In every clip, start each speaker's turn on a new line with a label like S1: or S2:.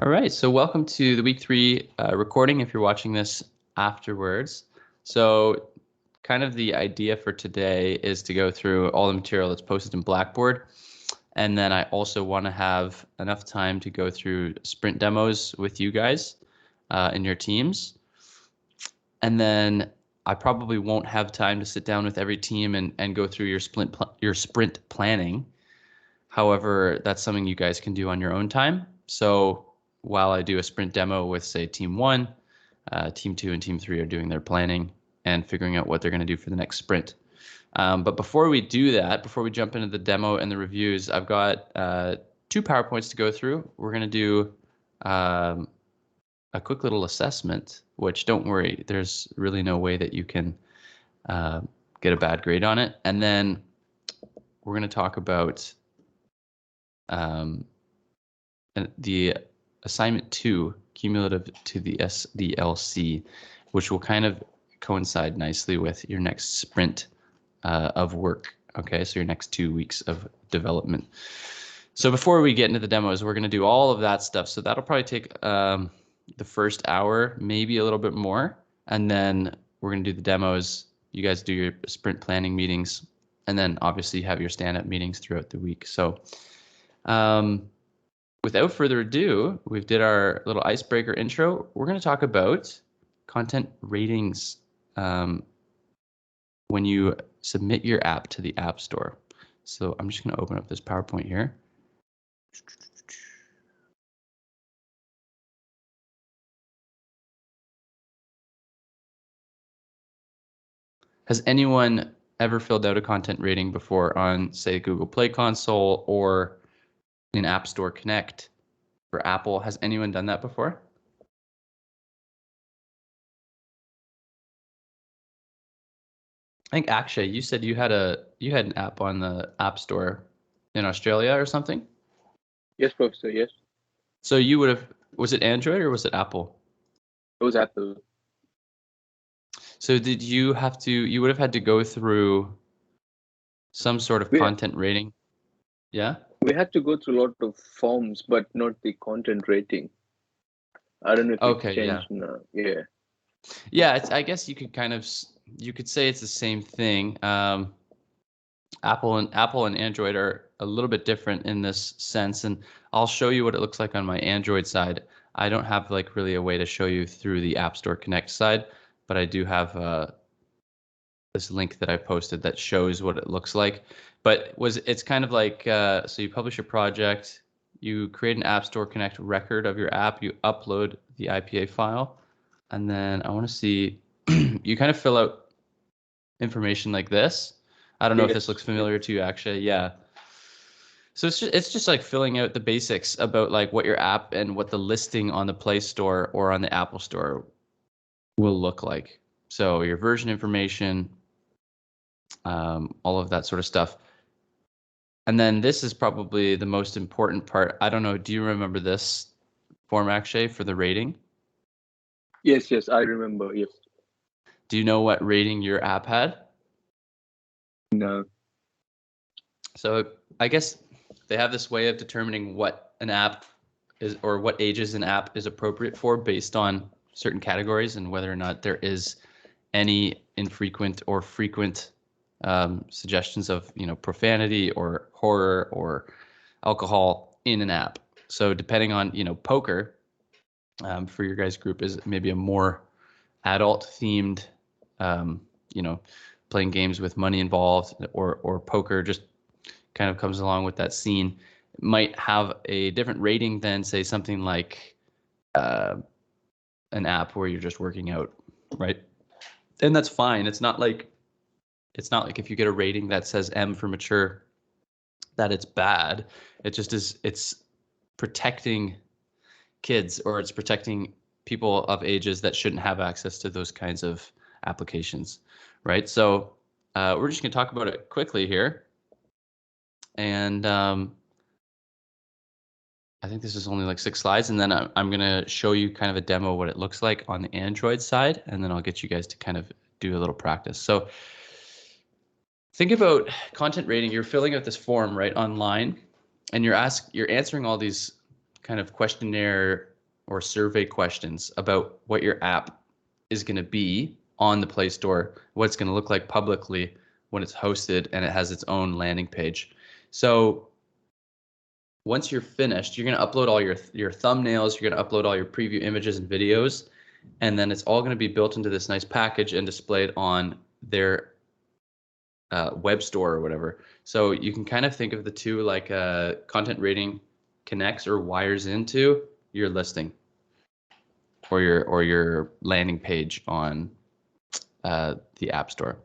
S1: All right, so welcome to the week 3 recording if you're watching this afterwards. So kind of the idea for today is to go through all the material that's posted in Blackboard. And then I also want to have enough time to go through sprint demos with you guys in your teams. And then I probably won't have time to sit down with every team and go through your sprint planning. However, that's something you guys can do on your own time. So while I do a sprint demo with, say, Team 1, Team 2 and Team 3 are doing their planning and figuring out what they're going to do for the next sprint. But before we do that, before we jump into the demo and the reviews, I've got 2 PowerPoints to go through. We're going to do a quick little assessment, which don't worry, there's really no way that you can get a bad grade on it. And then we're going to talk about the assignment 2, cumulative to the SDLC, which will kind of coincide nicely with your next sprint of work. Okay, so your next 2 weeks of development. So before we get into the demos, we're going to do all of that stuff. So that'll probably take the first hour, maybe a little bit more. And then we're going to do the demos. You guys do your sprint planning meetings. And then obviously you have your stand-up meetings throughout the week. So without further ado, we've did our little icebreaker intro. We're going to talk about content ratings when you submit your app to the App Store. So I'm just going to open up this PowerPoint here. Has anyone ever filled out a content rating before on, say, Google Play Console or in App Store Connect for Apple? Has anyone done that before? I think Akshay, you said you had an app on the App Store in Australia or something?
S2: Yes, Professor, yes.
S1: So you would have, was it Android or was it Apple?
S2: It was Apple.
S1: So did you have to, you would have had to go through some sort of content rating? Yeah?
S2: We had to go through a lot of forms, but not the content rating. I don't know if it's changed now. Yeah.
S1: Yeah, I guess you could kind of, you could say it's the same thing. Apple and Android are a little bit different in this sense, and I'll show you what it looks like on my Android side. I don't have like really a way to show you through the App Store Connect side, but I do have this link that I posted that shows what it looks like. But it's kind of like, so you publish a project, you create an App Store Connect record of your app, you upload the IPA file, and then I want to see, you kind of fill out information like this. I don't know if this looks familiar to you, actually. Yeah. So it's just like filling out the basics about like what your app and what the listing on the Play Store or on the Apple Store will look like. So your version information, all of that sort of stuff. And then this is probably the most important part. I don't know. Do you remember this form, Akshay, for the rating?
S2: Yes, I remember. Yes.
S1: Do you know what rating your app had?
S2: No.
S1: So I guess they have this way of determining what an app is or what ages an app is appropriate for based on certain categories and whether or not there is any infrequent or frequent suggestions of, you know, profanity or horror or alcohol in an app. So depending on, you know, poker for your guys' group is maybe a more adult themed, you know, playing games with money involved, or poker just kind of comes along with that scene. It might have a different rating than, say, something like an app where you're just working out, right? And that's fine. It's not like if you get a rating that says M for mature, that it's bad. It just is. It's protecting kids, or it's protecting people of ages that shouldn't have access to those kinds of applications, right? So we're just going to talk about it quickly here. And I think this is only like 6 slides, and then I'm going to show you kind of a demo of what it looks like on the Android side, and then I'll get you guys to kind of do a little practice. So think about content rating. You're filling out this form right online, and you're answering all these kind of questionnaire or survey questions about what your app is going to be on the Play Store, what it's going to look like publicly when it's hosted and it has its own landing page. So once you're finished, you're going to upload all your thumbnails, you're going to upload all your preview images and videos, and then it's all going to be built into this nice package and displayed on their web store or whatever. So you can kind of think of the two like content rating connects or wires into your listing or your landing page on the App Store.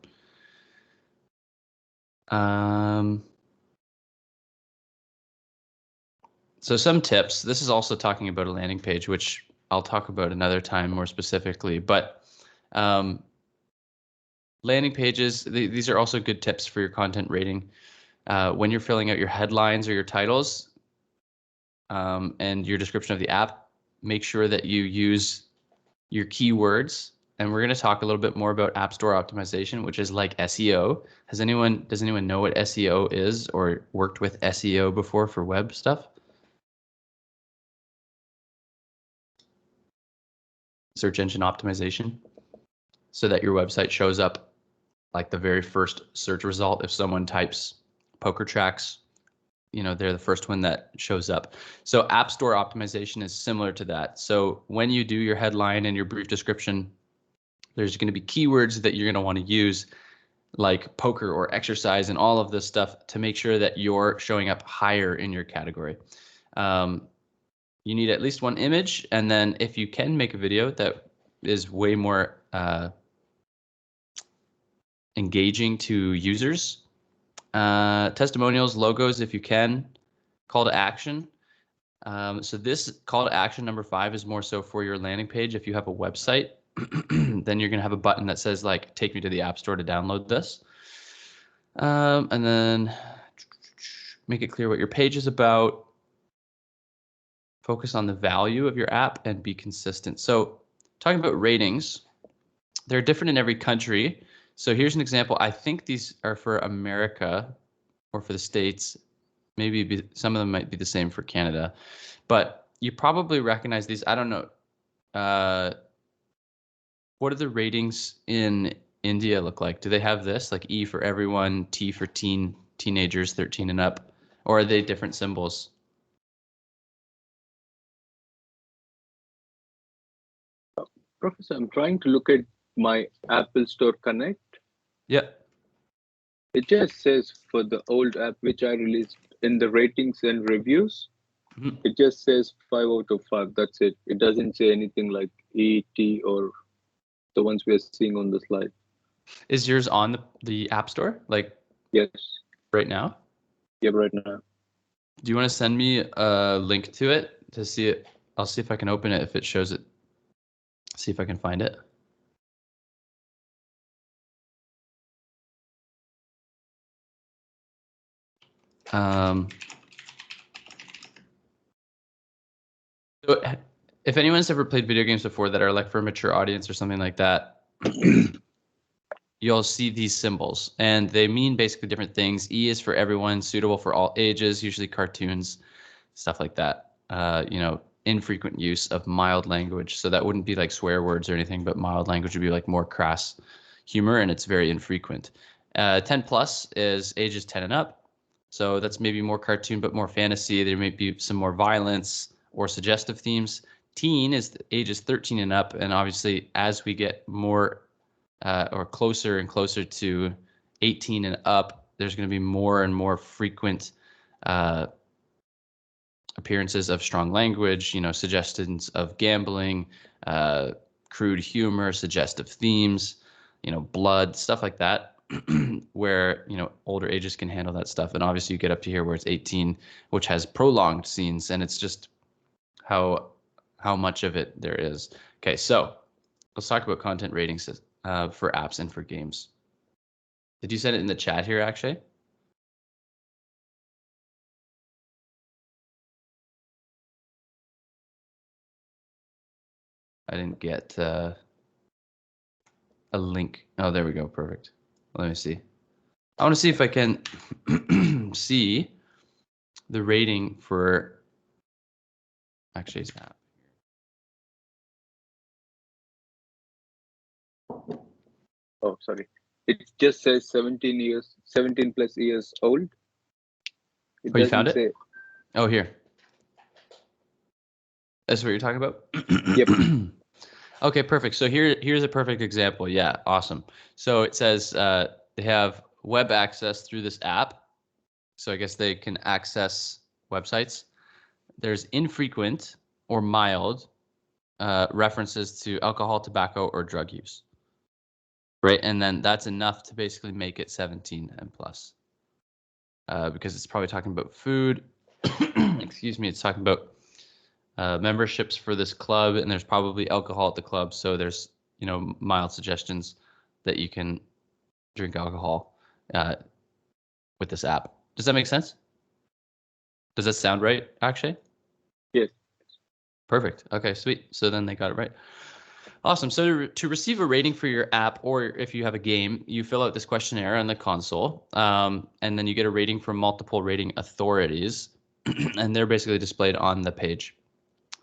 S1: So some tips. This is also talking about a landing page, which I'll talk about another time more specifically. But landing pages, these are also good tips for your content rating. When you're filling out your headlines or your titles and your description of the app, make sure that you use your keywords. And we're going to talk a little bit more about App Store optimization, which is like SEO. Does anyone know what SEO is or worked with SEO before for web stuff? Search engine optimization, so that your website shows up like the very first search result. If someone types poker tracks, they're the first one that shows up. So App Store optimization is similar to that. So when you do your headline and your brief description, there's going to be keywords that you're going to want to use, like poker or exercise and all of this stuff, to make sure that you're showing up higher in your category. You need at least one image, and then if you can make a video that is way more engaging to users, testimonials, logos if you can, call to action. So this call to action number 5 is more so for your landing page. If you have a website, then you're going to have a button that says like, take me to the App Store to download this. And then make it clear what your page is about. Focus on the value of your app and be consistent. So talking about ratings, they're different in every country. So here's an example. I think these are for America or for the States. Maybe some of them might be the same for Canada, but you probably recognize these. I don't know. What do the ratings in India look like? Do they have this, like E for everyone, T for teenagers 13 and up, or are they different symbols?
S2: Professor, I'm trying to look at my Apple Store Connect.
S1: Yeah.
S2: It just says for the old app which I released, in the ratings and reviews, it just says 5 out of 5. That's it. It doesn't say anything like E, T, or the ones we are seeing on the slide.
S1: Is yours on the App Store? Like,
S2: yes.
S1: Right now?
S2: Yeah, right now.
S1: Do you want to send me a link to it to see it? I'll see if I can open it if it shows it. See if I can find it. So if anyone's ever played video games before that are like for a mature audience or something like that, you'll see these symbols, and they mean basically different things. E is for everyone, suitable for all ages, usually cartoons, stuff like that. Infrequent use of mild language. So that wouldn't be like swear words or anything, but mild language would be like more crass humor, and it's very infrequent. 10 plus is ages 10 and up. So that's maybe more cartoon, but more fantasy. There may be some more violence or suggestive themes. Teen is ages 13 and up. And obviously, as we get more or closer and closer to 18 and up, there's going to be more and more frequent appearances of strong language, suggestions of gambling, crude humor, suggestive themes, blood, stuff like that, where, older ages can handle that stuff. And obviously you get up to here where it's 18, which has prolonged scenes, and it's just how much of it there is. Okay, so let's talk about content ratings for apps and for games. Did you send it in the chat here, actually? I didn't get a link. Oh, there we go. Perfect. Let me see. I want to see if I can see the rating for actually it's app.
S2: Oh, sorry. It just says 17 plus years old. It
S1: Oh, you found
S2: doesn't
S1: it?
S2: say.
S1: Oh, here. That's what you're talking about?
S2: Yep.
S1: Okay, perfect. So here's a perfect example. Yeah, awesome. So it says they have web access through this app. So I guess they can access websites. There's infrequent or mild references to alcohol, tobacco, or drug use. Right, and then that's enough to basically make it 17 and plus. Because it's probably talking about food. Excuse me, it's talking about memberships for this club, and there's probably alcohol at the club. So there's, mild suggestions that you can drink alcohol with this app. Does that make sense? Does that sound right, Akshay?
S2: Yes.
S1: Perfect. Okay, sweet. So then they got it right. Awesome. So to receive a rating for your app, or if you have a game, you fill out this questionnaire on the console, and then you get a rating from multiple rating authorities, and they're basically displayed on the page.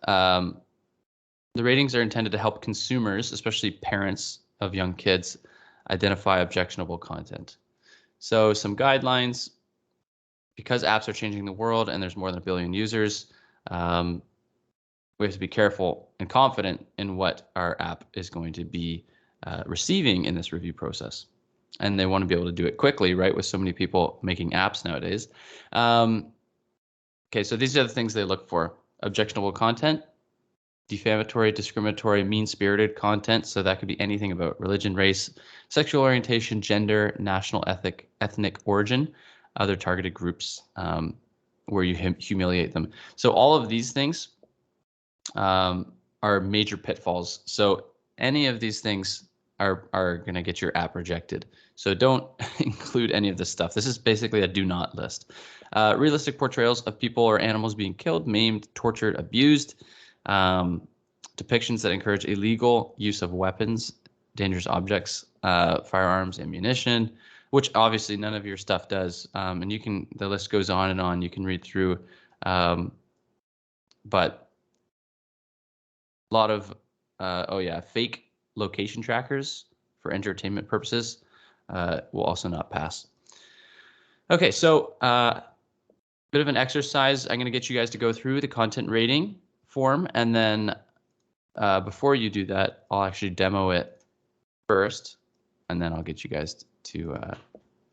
S1: The ratings are intended to help consumers, especially parents of young kids, identify objectionable content. So some guidelines, because apps are changing the world and there's more than 1 billion users, we have to be careful and confident in what our app is going to be receiving in this review process. And they want to be able to do it quickly, right? With so many people making apps nowadays. Okay, so these are the things they look for: objectionable content, defamatory, discriminatory, mean-spirited content. So that could be anything about religion, race, sexual orientation, gender, national, ethnic origin, other targeted groups where you humiliate them. So all of these things are major pitfalls. So any of these things are going to get your app rejected. So don't include any of this stuff. This is basically a do not list. Realistic portrayals of people or animals being killed, maimed, tortured, abused. Depictions that encourage illegal use of weapons, dangerous objects, firearms, ammunition, which obviously none of your stuff does. And the list goes on and on. You can read through, but a lot of, fake location trackers for entertainment purposes will also not pass. Okay, so bit of an exercise. I'm going to get you guys to go through the content rating form, and then before you do that, I'll actually demo it first, and then I'll get you guys to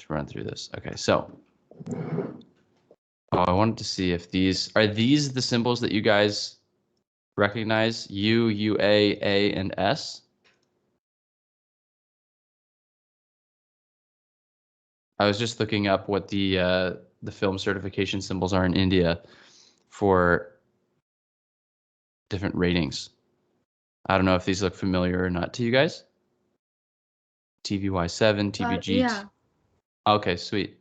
S1: run through this. Okay, so I wanted to see if these are the symbols that you guys recognize: U, UA, A, and S. I was just looking up what the film certification symbols are in India for different ratings. I don't know if these look familiar or not to you guys. TVY7, TVG.
S3: Yeah.
S1: Okay, sweet.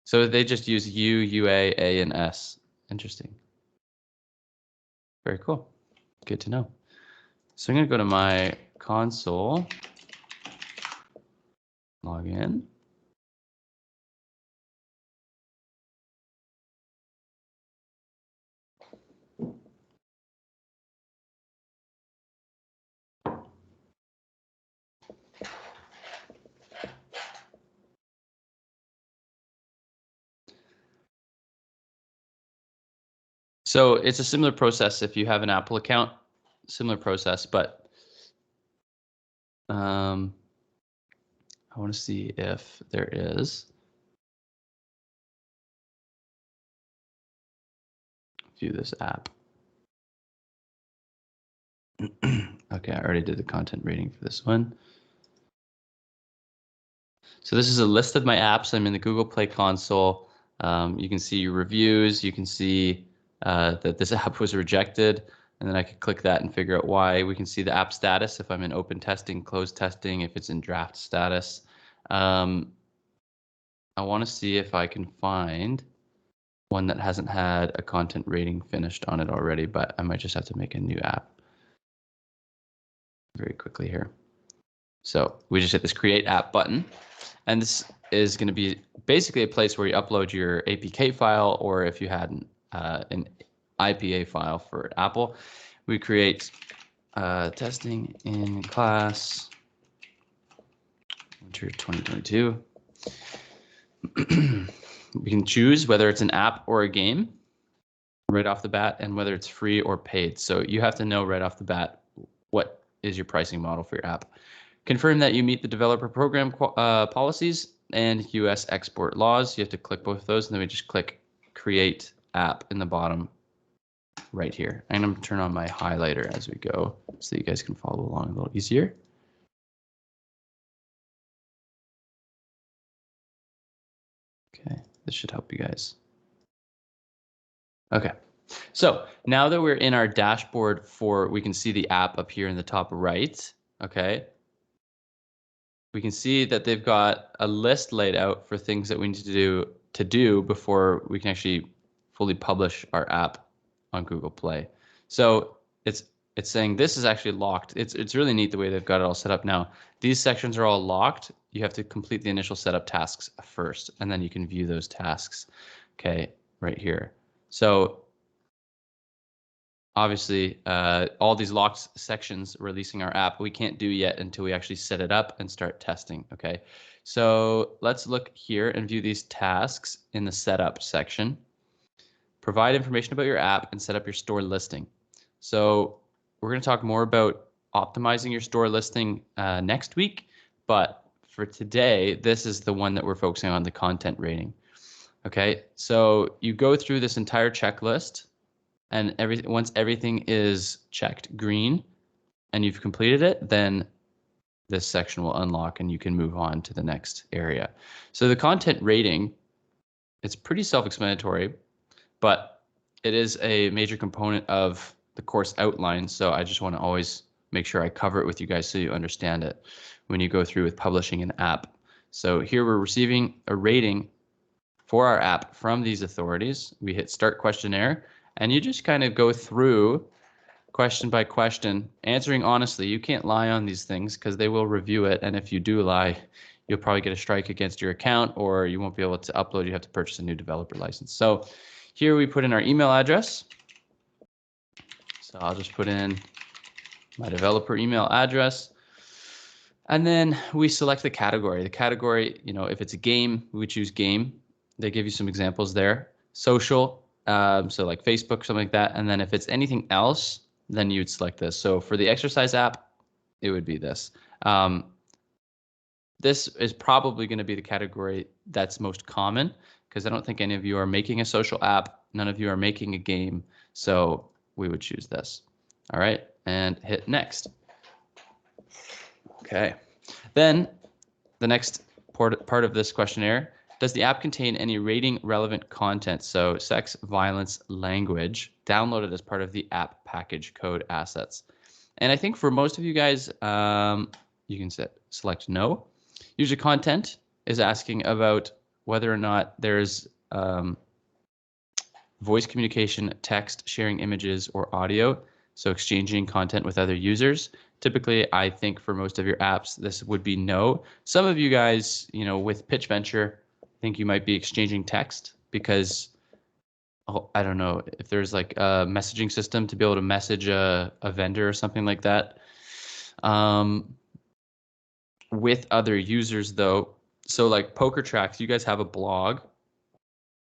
S1: So they just use U, UA, A, and S. Interesting. Very cool. Good to know. So I'm going to go to my console, log in. So it's a similar process if you have an Apple account, similar process, but I want to see if there is. View this app. Okay, I already did the content rating for this one. So this is a list of my apps. I'm in the Google Play console. You can see your reviews. You can see that this app was rejected, and then I could click that and figure out why. We can see the app status, if I'm in open testing, closed testing, if it's in draft status. I want to see if I can find one that hasn't had a content rating finished on it already, but I might just have to make a new app very quickly here. So we just hit this create app button, and this is going to be basically a place where you upload your APK file, or if you had an IPA file for Apple, we create testing in class Enter 2022. We can choose whether it's an app or a game right off the bat, and whether it's free or paid. So you have to know right off the bat what is your pricing model for your app. Confirm that you meet the developer program policies and US export laws. You have to click both of those, and then we just click create app in the bottom right here. I'm going to turn on my highlighter as we go so you guys can follow along a little easier. Okay, this should help you guys. Okay, so now that we're in our dashboard we can see the app up here in the top right, okay? We can see that they've got a list laid out for things that we need to do before we can actually fully publish our app on Google Play. So it's saying this is actually locked. It's really neat the way they've got it all set up now. These sections are all locked. You have to complete the initial setup tasks first, and then you can view those tasks, okay, right here. So obviously, all these locked sections releasing our app, we can't do yet until we actually set it up and start testing, okay? So let's look here and view these tasks in the setup section. Provide information about your app and set up your store listing. So we're going to talk more about optimizing your store listing next week, but for today, this is the one that we're focusing on, the content rating. Okay, so you go through this entire checklist, and once everything is checked green and you've completed it, then this section will unlock and you can move on to the next area. So the content rating, it's pretty self-explanatory, but it is a major component of the course outline. So I just want to always make sure I cover it with you guys so you understand it when you go through with publishing an app. So here we're receiving a rating for our app from these authorities. We hit start questionnaire, and you just kind of go through question by question, answering honestly. You can't lie on these things because they will review it, and if you do lie, you'll probably get a strike against your account, or you won't be able to upload. You have to purchase a new developer license. So here we put in our email address. So I'll just put in my developer email address. And then we select the category. The category, you know, if it's a game, we choose game. They give you some examples there. Social, so like Facebook, something like that. And then if it's anything else, then you'd select this. So for the exercise app, it would be this. This is probably going to be the category that's most common, because I don't think any of you are making a social app. None of you are making a game. So we would choose this. All right, and hit next. Okay, then the next part of this questionnaire, does the app contain any rating relevant content? So sex, violence, language, downloaded as part of the app package code assets. And I think for most of you guys, you can select no. User content is asking about whether or not there's voice communication, text, sharing images, or audio. So exchanging content with other users. Typically, I think for most of your apps, this would be no. Some of you guys, you know, with Pitch Venture, think you might be exchanging text because, I don't know, if there's like a messaging system to be able to message a vendor or something like that. With other users though, so like Poker Tracks, you guys have a blog,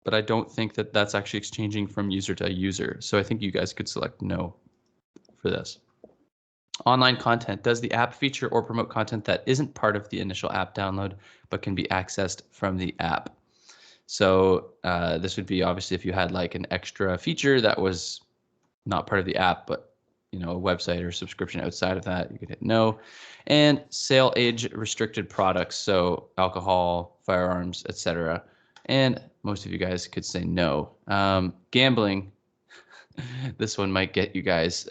S1: but I don't think that that's actually exchanging from user to user. So I think you guys could select no for this. Online content, does the app feature or promote content that isn't part of the initial app download, but can be accessed from the app? So this would be obviously if you had like an extra feature that was not part of the app, but you know, a website or subscription outside of that, you could hit no. And sale age restricted products, so alcohol, firearms, etc. And most of you guys could say no. Gambling, this one might get you guys.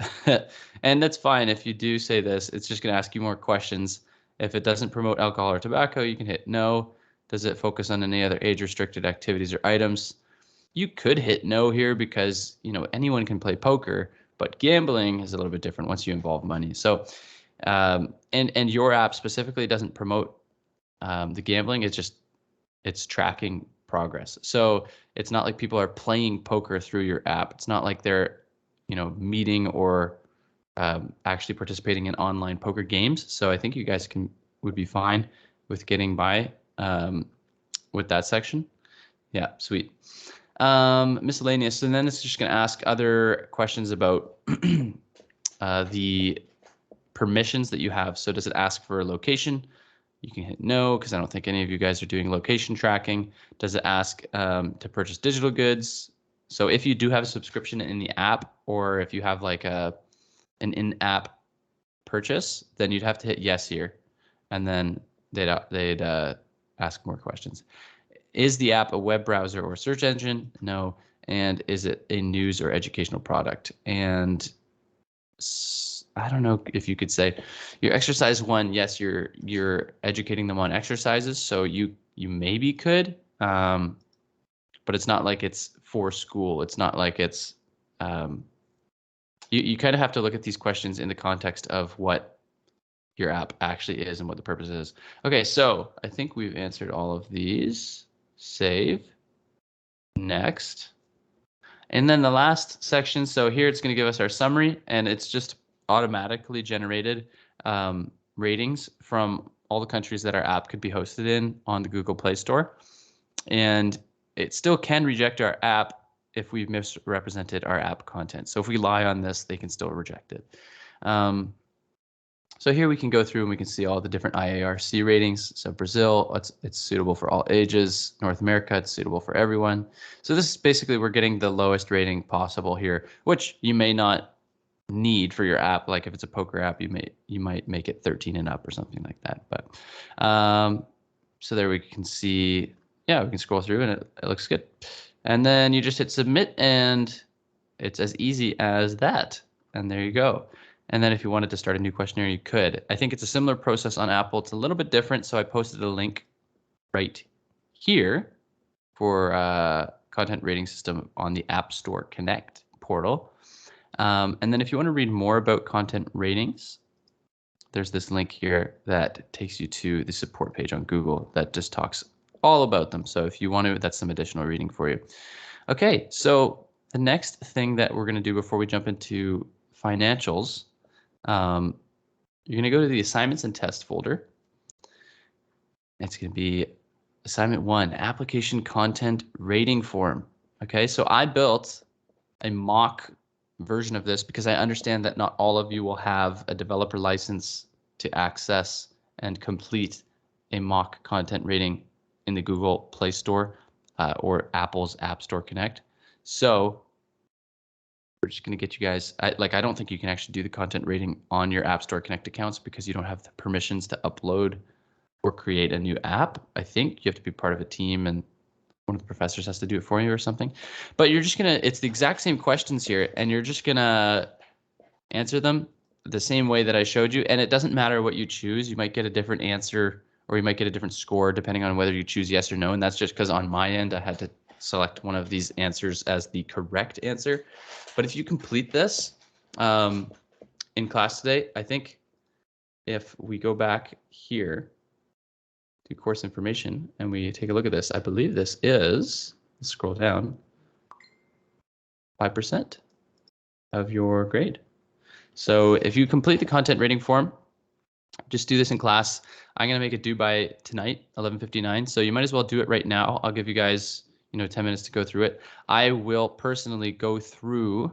S1: And that's fine if you do say this. It's just going to ask you more questions. If it doesn't promote alcohol or tobacco, you can hit no. Does it focus on any other age-restricted activities or items? You could hit no here because, you know, anyone can play poker, but gambling is a little bit different once you involve money. So, and your app specifically doesn't promote the gambling. It's tracking progress. So it's not like people are playing poker through your app. It's not like they're, you know, meeting or actually participating in online poker games. So I think you guys would be fine with getting by with that section? Yeah, sweet. Miscellaneous, and then it's just going to ask other questions about the permissions that you have. So does it ask for a location? You can hit no, because I don't think any of you guys are doing location tracking. Does it ask to purchase digital goods? So if you do have a subscription in the app, or if you have like an in-app purchase, then you'd have to hit yes here, and then they'd ask more questions. Is the app a web browser or search engine? No. And is it a news or educational product? And I don't know if you could say your exercise one, yes, you're educating them on exercises, so you maybe could, but it's not like it's for school. It's not like it's you kind of have to look at these questions in the context of what your app actually is and what the purpose is. Okay, so I think we've answered all of these. Save. Next. And then the last section, so here it's going to give us our summary, and it's just automatically generated ratings from all the countries that our app could be hosted in on the Google Play Store. And it still can reject our app if we've misrepresented our app content. So if we lie on this, they can still reject it. So here we can go through and we can see all the different IARC ratings. So Brazil, it's suitable for all ages. North America, it's suitable for everyone. So this is basically, we're getting the lowest rating possible here, which you may not need for your app. Like if it's a poker app, you might make it 13 and up or something like that. But so there we can see, yeah, we can scroll through and it looks good. And then you just hit submit, and it's as easy as that. And there you go. And then if you wanted to start a new questionnaire, you could. I think it's a similar process on Apple. It's a little bit different, so I posted a link right here for content rating system on the App Store Connect portal. And then if you want to read more about content ratings, there's this link here that takes you to the support page on Google that just talks all about them. So if you want to, that's some additional reading for you. Okay, so the next thing that we're going to do before we jump into financials, you're going to go to the assignments and test folder. It's going to be assignment 1, application content rating form. Okay, so I built a mock version of this because I understand that not all of you will have a developer license to access and complete a mock content rating in the Google Play Store or Apple's App Store Connect. So we're just going to get you guys, I don't think you can actually do the content rating on your App Store Connect accounts because you don't have the permissions to upload or create a new app. I think you have to be part of a team and one of the professors has to do it for you or something. But you're just going to, it's the exact same questions here, and you're just going to answer them the same way that I showed you. And it doesn't matter what you choose. You might get a different answer or you might get a different score depending on whether you choose yes or no. And that's just because on my end, I had to select one of these answers as the correct answer. But if you complete this in class today, I think if we go back here to course information and we take a look at this, I believe this is, let's scroll down, 5% of your grade. So if you complete the content rating form, just do this in class. I'm going to make it due by tonight, 11:59. So you might as well do it right now. I'll give you guys 10 minutes to go through it. I will personally go through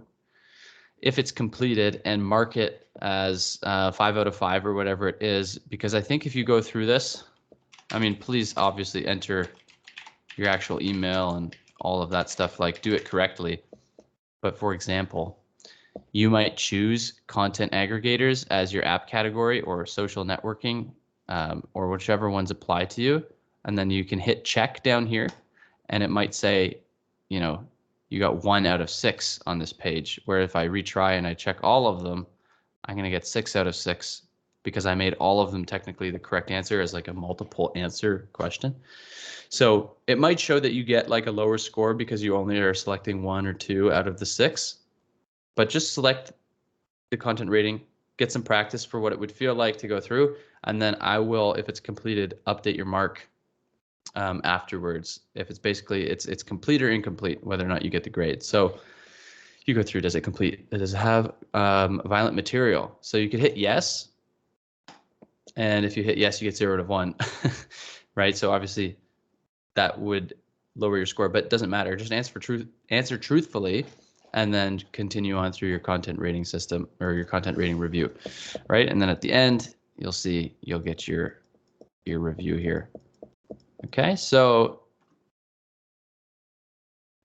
S1: if it's completed and mark it as 5 out of 5 or whatever it is, because I think if you go through this, I mean, please obviously enter your actual email and all of that stuff, like do it correctly. But for example, you might choose content aggregators as your app category or social networking or whichever ones apply to you. And then you can hit check down here and it might say, you got 1 out of 6 on this page, where if I retry and I check all of them, I'm going to get 6 out of 6 because I made all of them technically the correct answer as like a multiple answer question. So it might show that you get like a lower score because you only are selecting 1 or 2 out of the 6, but just select the content rating, get some practice for what it would feel like to go through, and then I will, if it's completed, update your mark afterwards. If it's basically it's complete or incomplete, whether or not you get the grade. So you go through, does it complete? Does it have violent material? So you could hit yes, And if you hit yes, you get 0 to 1, right? So obviously that would lower your score, but it doesn't matter. Just answer truthfully, and then continue on through your content rating system or your content rating review, right? And then at the end, you'll get your review here. Okay, so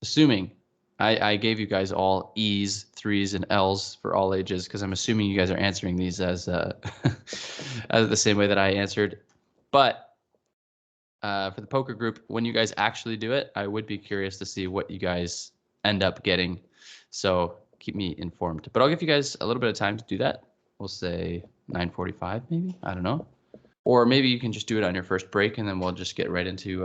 S1: assuming I gave you guys all E's, 3's, and L's for all ages, because I'm assuming you guys are answering these as as the same way that I answered. But for the poker group, when you guys actually do it, I would be curious to see what you guys end up getting. So keep me informed. But I'll give you guys a little bit of time to do that. We'll say 9:45 maybe. I don't know. Or maybe you can just do it on your first break, and then we'll just get right into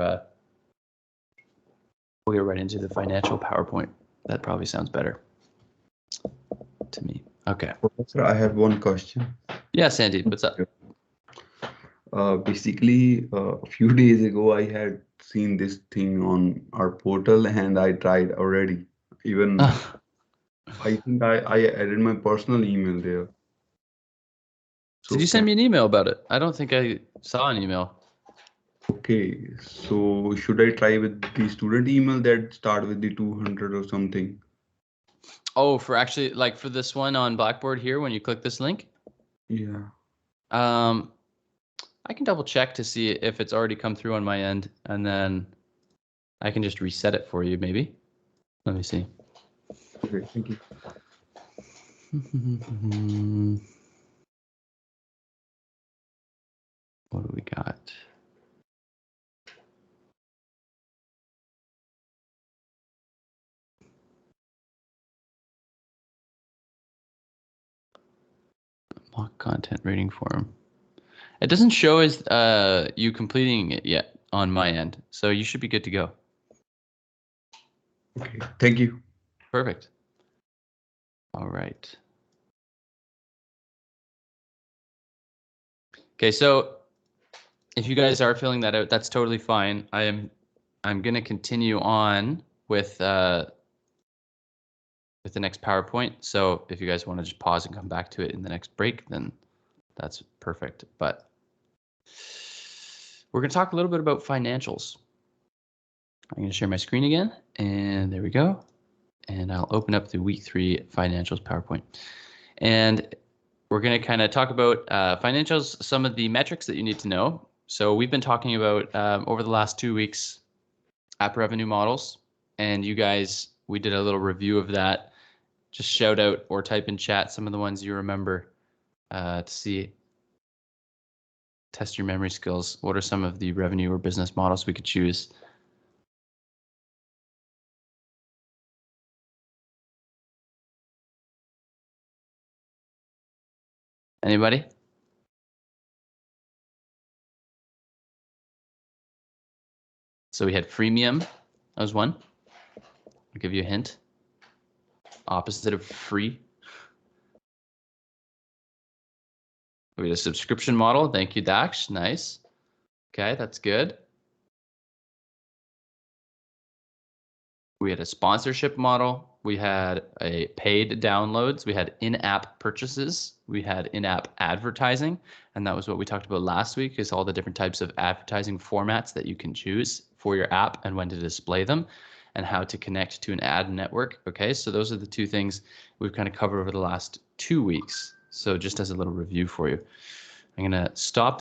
S1: the financial PowerPoint. That probably sounds better to me. Okay.
S3: Professor, I have one question.
S1: Yeah, Sandy, what's up?
S3: Basically, a few days ago, I had seen this thing on our portal and I tried already. Even I think I added my personal email there. So
S1: Did you send me an email about it? I don't think I saw an email.
S3: Okay, so should I try with the student email that start with the 200 or something?
S1: Oh, for actually, like for this one on Blackboard here, when you click this link?
S3: Yeah.
S1: I can double check to see if it's already come through on my end, and then I can just reset it for you, maybe. Let me see.
S3: Okay, thank you.
S1: What do we got? Mock content rating form. It doesn't show as you completing it yet on my end, so you should be good to go.
S3: Okay, thank you.
S1: Perfect. All right. Okay, so if you guys are filling that out, that's totally fine. I'm gonna continue on with the next PowerPoint. So if you guys want to just pause and come back to it in the next break, then that's perfect. But we're gonna talk a little bit about financials. I'm gonna share my screen again, and there we go. And I'll open up the week 3 financials PowerPoint. And we're going to kind of talk about financials, some of the metrics that you need to know. So we've been talking about over the last 2 weeks, app revenue models. And you guys, we did a little review of that. Just shout out or type in chat some of the ones you remember to see, test your memory skills. What are some of the revenue or business models we could choose? Anybody? So we had freemium, that was one. I'll give you a hint. Opposite of free. We had a subscription model. Thank you, Dax. Nice. Okay, that's good. We had a sponsorship model. We had a paid downloads. We had in-app purchases. We had in-app advertising. And that was what we talked about last week, is all the different types of advertising formats that you can choose for your app and when to display them and how to connect to an ad network. Okay, so those are the 2 things we've kind of covered over the last 2 weeks. So just as a little review for you, I'm going to stop